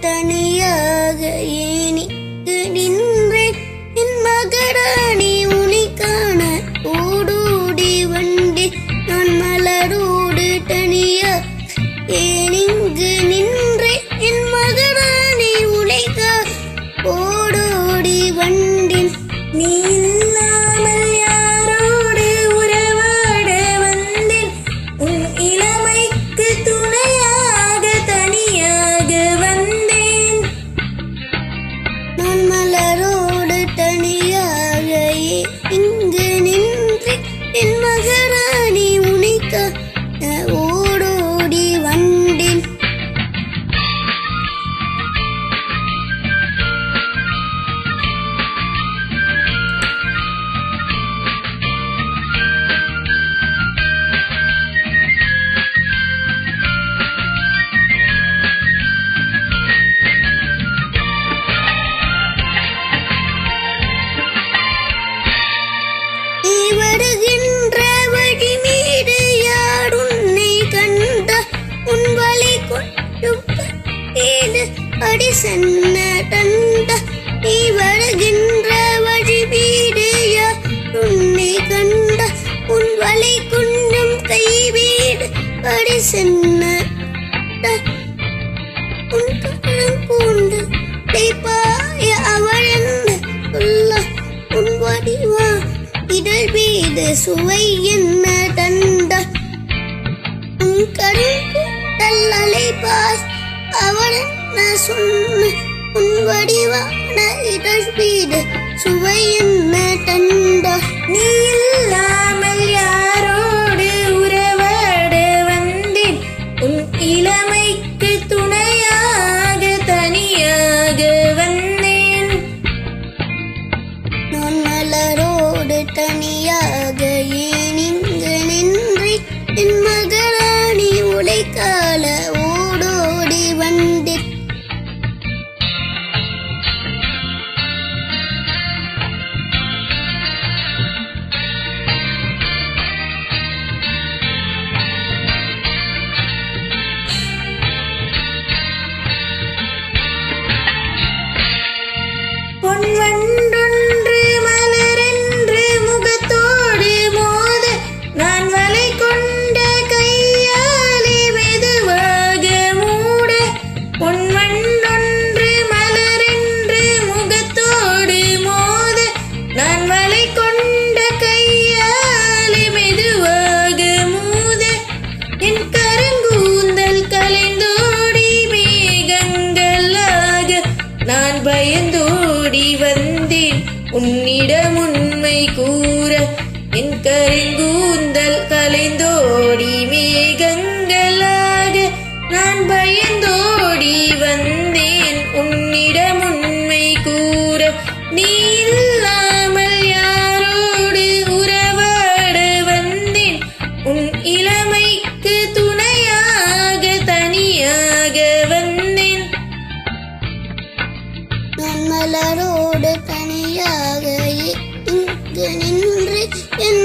தனியாக ஏனிக்கு நின்றேன் என் மகராணி உனை காண ஓடோடி வண்டி நான் மலரோடு தனியா ஏனிங்கு நின்றேன் என் மகராணி உனை காண ஓடோடி வண்டின் நீ இல்லாமல் யாரோடு உறவாட வந்தேன் உன் இளமைக்கு துணையாக தனியாக வந்தேன் நான் மலரோடு தனியாக இங்கு நின்று என் மகராணி உனைக்க ஓடோடி வந்தேன் வருகின்ற வழி மீது யார் உன்னை கண்ட உன் வலை கொண்டும் ஏது அடி சென்ன தந்த நீ வருகின்ற வழி மீது யார் உன்னை கண்ட உன் வலை கொண்டும் கை வீடு அடி சென்ன உன் கரம் பூண்டு பாய அவள் என்ன சொல்ல உன் வடிவா இதழ் மீது சுவை என்ன தந்த உன் கருங்கல் அலைபாய் அவள் என்ன சொன்ன உன் வடிவான இதழ் மீது சுவை என்ன தந்த நீ இல்லாமல் யாரோடு உறவாட வந்தேன் உன் இளமைக்கு துணையாக தனியாக வந்தேன் நான் மலரோடு தனியாக ஏனிங்கு நின்று என் மகராணி உழைக்கால ஓடோடி வந்தேன் பொன்வண்டொன்று மலரென்று முகத்தோடு மோத நான் வலை கொண்ட கையாலே மெதுவாக மூட பொன்வண்டொன்று மலரென்று முகத்தோடு மோத நான் வலை கொண்ட கையாலே மெதுவாக மூத என் கருங்கூந்தல் கலைந்தோடி மேகங்களாக நான் பயந்தோடி வந்தேன் உன்னிடம் உண்மை கூற என் கருங்கூந்தல் கலைந்தோடி மேகங்களாக நான் பயந்தோடி வந்தேன் உன்னிடம் உண்மை கூற நீ இல்லாமல் யாரோடு உறவாட வந்தேன் உன் இளமைக்கு துணையாக தனியாக வந்தேன் நான் மலரோடு தனியாக இங்கு நின்று என்